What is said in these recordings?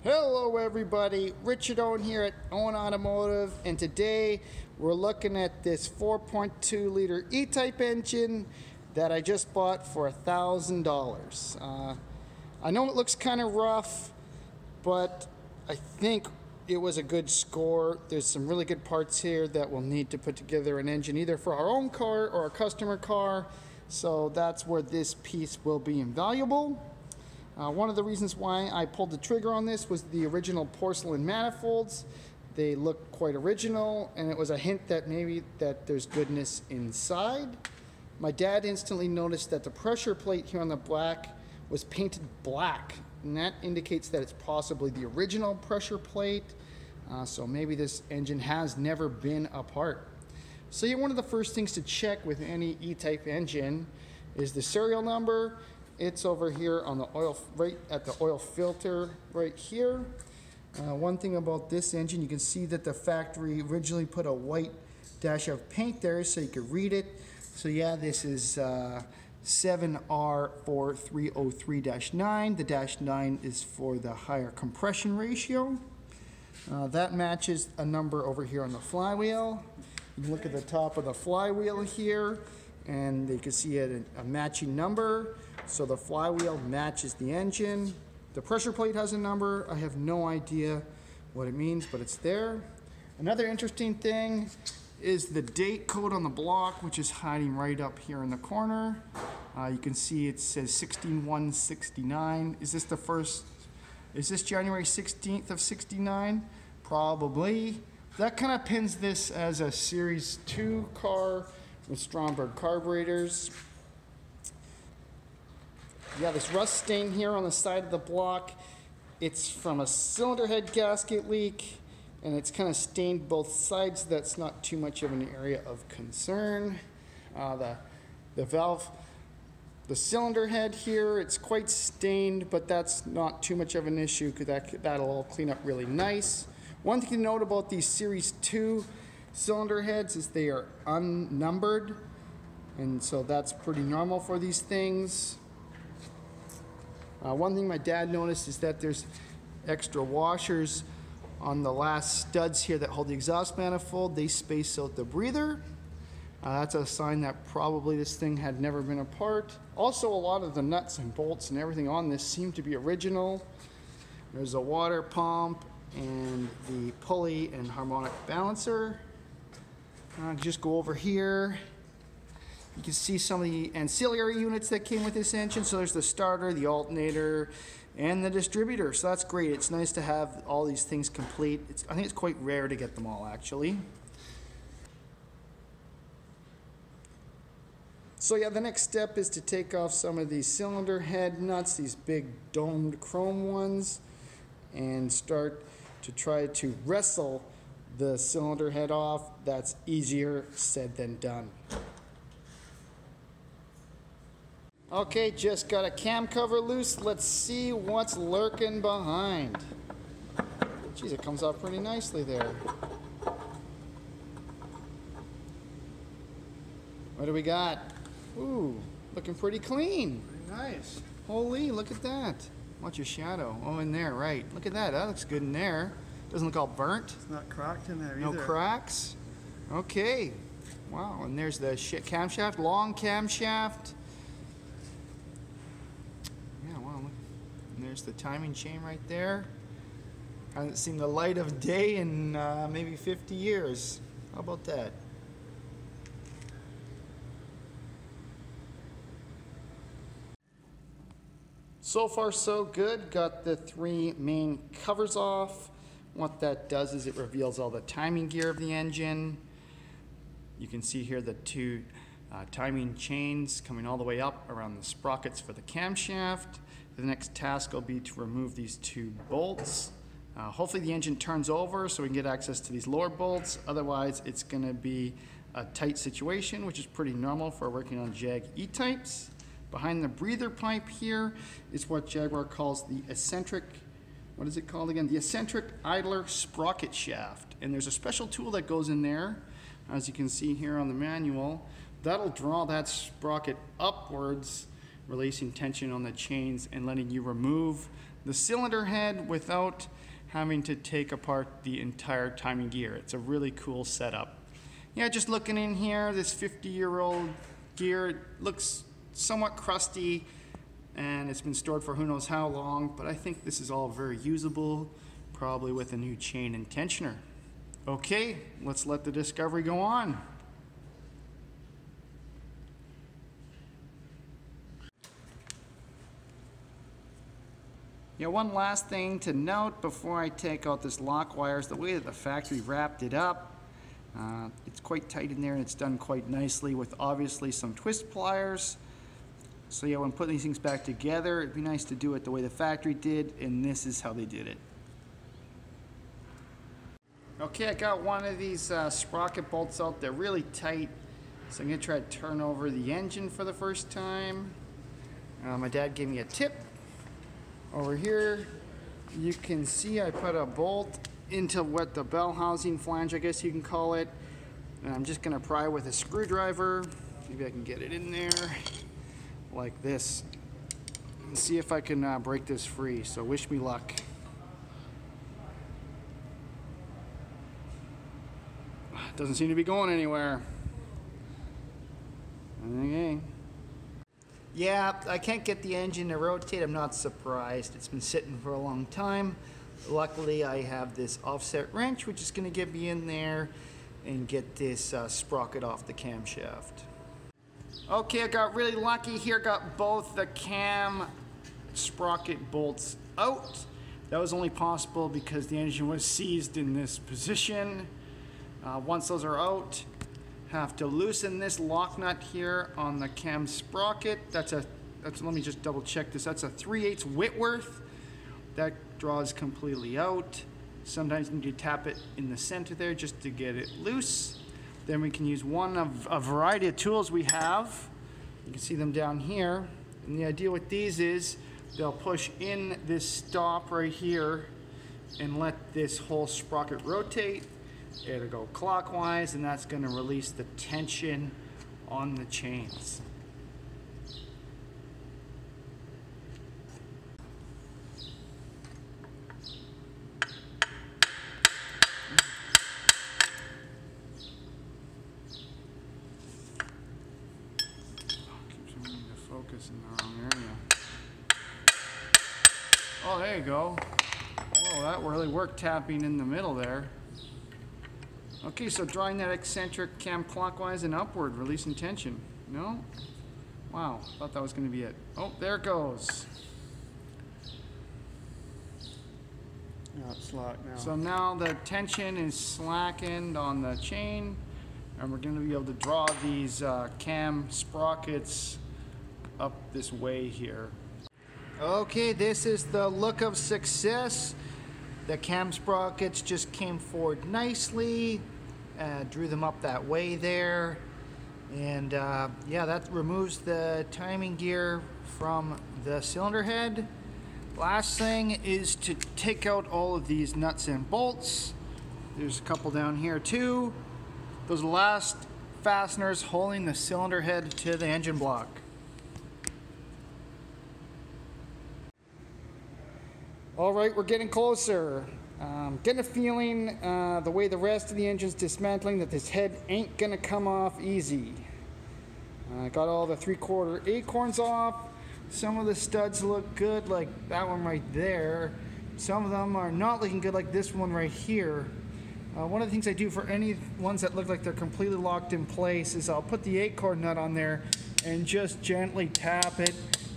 Hello everybody, Richard Owen here at Owen Automotive, and today we're looking at this 4.2 liter E-Type engine that I just bought for $1,000. I know it looks kind of rough, but I think it was a good score. There's some really good parts here that we'll need to put together an engine either for our own car or a customer car, so that's where this piece will be invaluable. One of the reasons why I pulled the trigger on this was the original porcelain manifolds. They look quite original, and it was a hint that maybe that there's goodness inside. My dad instantly noticed that the pressure plate here on the back was painted black, and that indicates that it's possibly the original pressure plate. So maybe this engine has never been apart. So yeah, one of the first things to check with any E-Type engine is the serial number. It's over here on the oil, right at the oil filter right here. One thing about this engine, you can see that the factory originally put a white dash of paint there so you could read it. So yeah, this is 7R4303-9. The -9 is for the higher compression ratio. That matches a number over here on the flywheel. You can look at the top of the flywheel here, and you can see a matching number. So the flywheel matches the engine. The pressure plate has a number. I have no idea what it means, but it's there. Another interesting thing is the date code on the block, which is hiding right up here in the corner. You can see it says 16/1/69. Is this January 16th of 69? Probably. That kind of pins this as a Series 2 car with Stromberg carburetors. Yeah, this rust stain here on the side of the block, it's from a cylinder head gasket leak, and it's kind of stained both sides. That's not too much of an area of concern. The valve, the cylinder head here, it's quite stained, but that's not too much of an issue because that'll all clean up really nice. One thing to note about these Series 2 cylinder heads is they are unnumbered, and so that's pretty normal for these things. One thing my dad noticed is that there's extra washers on the last studs here that hold the exhaust manifold. They space out the breather. That's a sign that probably this thing had never been apart. Also, a lot of the nuts and bolts and everything on this seem to be original. There's a water pump and the pulley and harmonic balancer. Just go over here. You can see some of the ancillary units that came with this engine. So there's the starter, the alternator, and the distributor. So that's great. It's nice to have all these things complete. I think it's quite rare to get them all, actually. So yeah, the next step is to take off some of these cylinder head nuts, these big domed chrome ones, and start to try to wrestle the cylinder head off. That's easier said than done. Okay, just got a cam cover loose. Let's see what's lurking behind. Geez, it comes off pretty nicely there. What do we got? Ooh, looking pretty clean. Pretty nice. Holy, look at that. Watch your shadow. Oh, in there, right. Look at that. That looks good in there. Doesn't look all burnt. It's not cracked in there either. No cracks. Okay. Wow, and there's the camshaft, long camshaft. There's the timing chain right there. Hasn't seen the light of day in maybe 50 years. How about that? So far so good. Got the 3 main covers off. What that does is it reveals all the timing gear of the engine. You can see here the 2 timing chains coming all the way up around the sprockets for the camshaft. The next task will be to remove these 2 bolts. Hopefully the engine turns over so we can get access to these lower bolts. Otherwise, it's going to be a tight situation, which is pretty normal for working on Jag E-Types. Behind the breather pipe here is what Jaguar calls the eccentric, what is it called again? The eccentric idler sprocket shaft. And there's a special tool that goes in there, as you can see here on the manual. That'll draw that sprocket upwards, releasing tension on the chains and letting you remove the cylinder head without having to take apart the entire timing gear. It's a really cool setup. Yeah, just looking in here, this 50-year-old gear, it looks somewhat crusty and it's been stored for who knows how long, but I think this is all very usable, probably with a new chain and tensioner. Okay, let's let the discovery go on. Yeah, one last thing to note before I take out this lock wire is the way that the factory wrapped it up. It's quite tight in there and it's done quite nicely with obviously some twist pliers. So yeah, when putting these things back together, it'd be nice to do it the way the factory did, and this is how they did it. Okay, I got one of these sprocket bolts out. They're really tight, so I'm gonna try to turn over the engine for the first time. My dad gave me a tip. Over here, you can see I put a bolt into what the bell housing flange, I guess you can call it. And I'm just gonna pry with a screwdriver. Maybe I can get it in there like this and see if I can break this free. So wish me luck. Doesn't seem to be going anywhere. Okay. Yeah, I can't get the engine to rotate. I'm not surprised. It's been sitting for a long time. Luckily, I have this offset wrench, which is going to get me in there and get this sprocket off the camshaft. Okay, I got really lucky here. Got both the cam sprocket bolts out. That was only possible because the engine was seized in this position. Once those are out, have to loosen this lock nut here on the cam sprocket. That's let me just double check this. That's a 3/8 Whitworth. That draws completely out. Sometimes you need to tap it in the center there just to get it loose. Then we can use one of a variety of tools we have. You can see them down here. And the idea with these is they'll push in this stop right here and let this whole sprocket rotate. It'll go clockwise, and that's going to release the tension on the chains. Focus in the wrong area. Oh, there you go. Whoa, that really worked tapping in the middle there. Okay, so drawing that eccentric cam clockwise and upward, releasing tension. No? Wow, thought that was going to be it. Oh, there it goes. No, it's locked now. So now the tension is slackened on the chain, and we're going to be able to draw these cam sprockets up this way here. Okay, this is the look of success. The cam sprockets just came forward nicely, drew them up that way there, and yeah, that removes the timing gear from the cylinder head. Last thing is to take out all of these nuts and bolts. There's a couple down here too. Those are the last fasteners holding the cylinder head to the engine block. All right, we're getting closer. Getting a feeling the way the rest of the engine's dismantling that this head ain't gonna come off easy. Got all the 3/4 acorns off. Some of the studs look good, like that one right there. Some of them are not looking good, like this one right here. One of the things I do for any ones that look like they're completely locked in place is I'll put the acorn nut on there and just gently tap it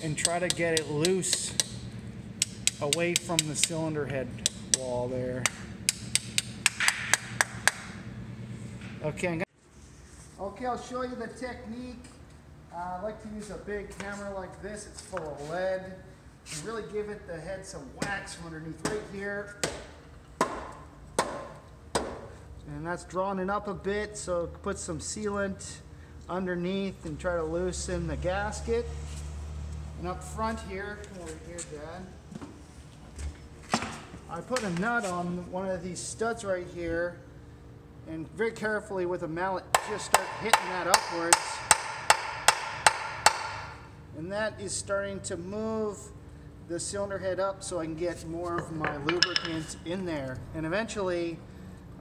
and try to get it loose away from the cylinder head wall there. Okay, I'll show you the technique. I like to use a big hammer like this. It's full of lead. And really give it the head some wax from underneath right here. And that's drawing it up a bit, so put some sealant underneath and try to loosen the gasket. And up front here, come over here, Dad. I put a nut on one of these studs right here, and very carefully with a mallet just start hitting that upwards. And that is starting to move the cylinder head up so I can get more of my lubricant in there. And eventually,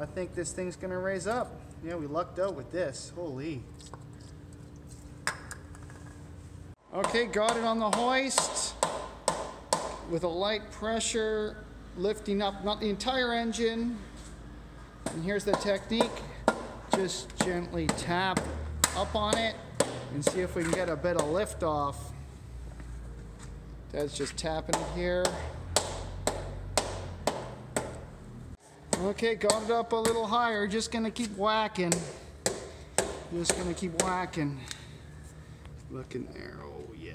I think this thing's gonna raise up. Yeah, we lucked out with this. Holy. Okay, got it on the hoist with a light pressure, lifting up, not the entire engine. And here's the technique. Just gently tap up on it and see if we can get a bit of lift off. That's just tapping it here. Okay, got it up a little higher. Just gonna keep whacking. Just gonna keep whacking. Look in there, oh yeah.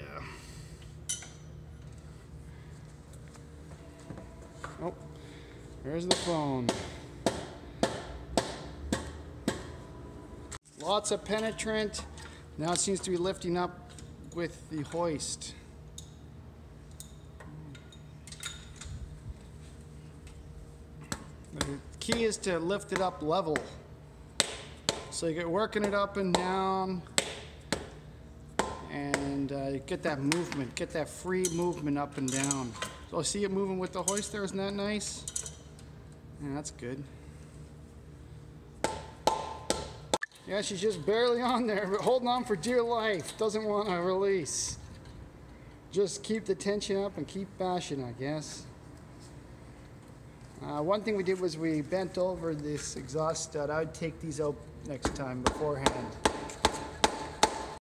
Oh, there's the phone. Lots of penetrant. Now it seems to be lifting up with the hoist. The key is to lift it up level. So you get working it up and down and get that movement, get that free movement up and down. So see it moving with the hoist there, isn't that nice? Yeah, that's good. Yeah, she's just barely on there, but holding on for dear life. Doesn't want to release. Just keep the tension up and keep bashing, I guess. One thing we did was we bent over this exhaust stud. I'd take these out next time beforehand.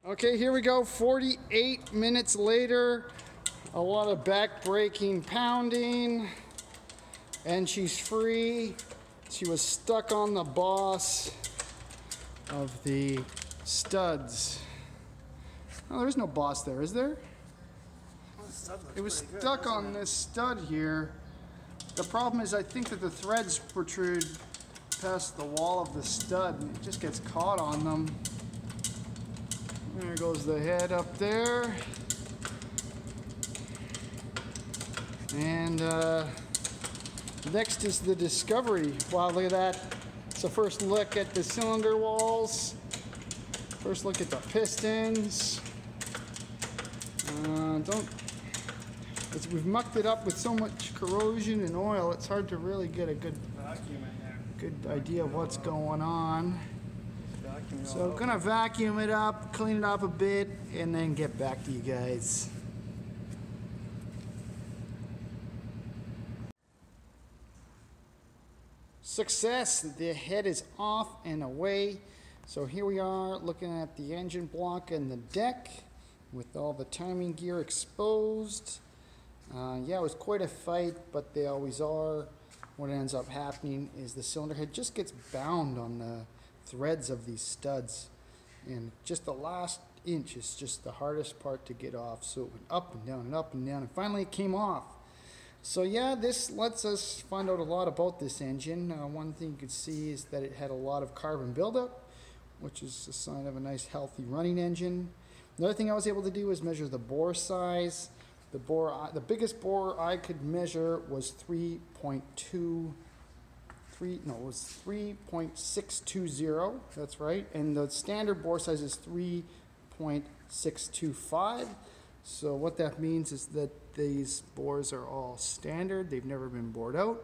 Okay, here we go. 48 minutes later. A lot of back braking, pounding, and she's free. She was stuck on the boss of the studs. Oh, there's no boss there, is there? It was stuck on this stud here. The problem is I think that the threads protrude past the wall of the stud and it just gets caught on them. There goes the head up there. And next is the Discovery. Wow, look at that. It's the first look at the cylinder walls. First look at the pistons. We've mucked it up with so much corrosion and oil, it's hard to really get a good idea of what's going on. So I'm gonna vacuum it up, clean it up a bit, and then get back to you guys. Success! The head is off and away. So here we are looking at the engine block and the deck with all the timing gear exposed. Yeah, it was quite a fight, but they always are. What ends up happening is the cylinder head just gets bound on the threads of these studs, and just the last inch is just the hardest part to get off. So it went up and down and up and down, and finally it came off. So yeah, this lets us find out a lot about this engine. One thing you could see is that it had a lot of carbon buildup, which is a sign of a nice healthy running engine. Another thing I was able to do is measure the bore size. The biggest bore I could measure was 3.620. That's right. And the standard bore size is 3.625. So what that means is that these bores are all standard. They've never been bored out.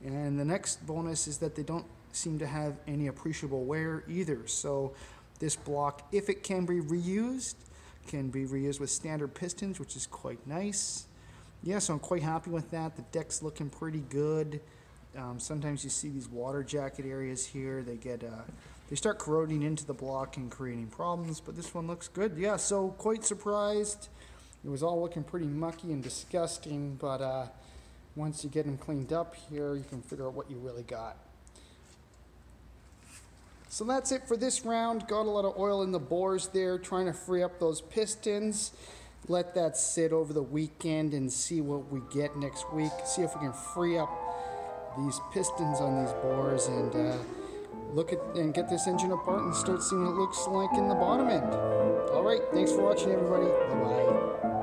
And the next bonus is that they don't seem to have any appreciable wear either. So this block, if it can be reused with standard pistons, which is quite nice. Yeah, so I'm quite happy with that. The deck's looking pretty good. Sometimes you see these water jacket areas here. They start corroding into the block and creating problems, but this one looks good. Yeah, so quite surprised. It was all looking pretty mucky and disgusting, but once you get them cleaned up here, you can figure out what you really got. So that's it for this round. Got a lot of oil in the bores there, trying to free up those pistons. Let that sit over the weekend and see what we get next week. See if we can free up these pistons on these bores and get this engine apart and start seeing what it looks like in the bottom end. All right, thanks for watching, everybody. Bye-bye.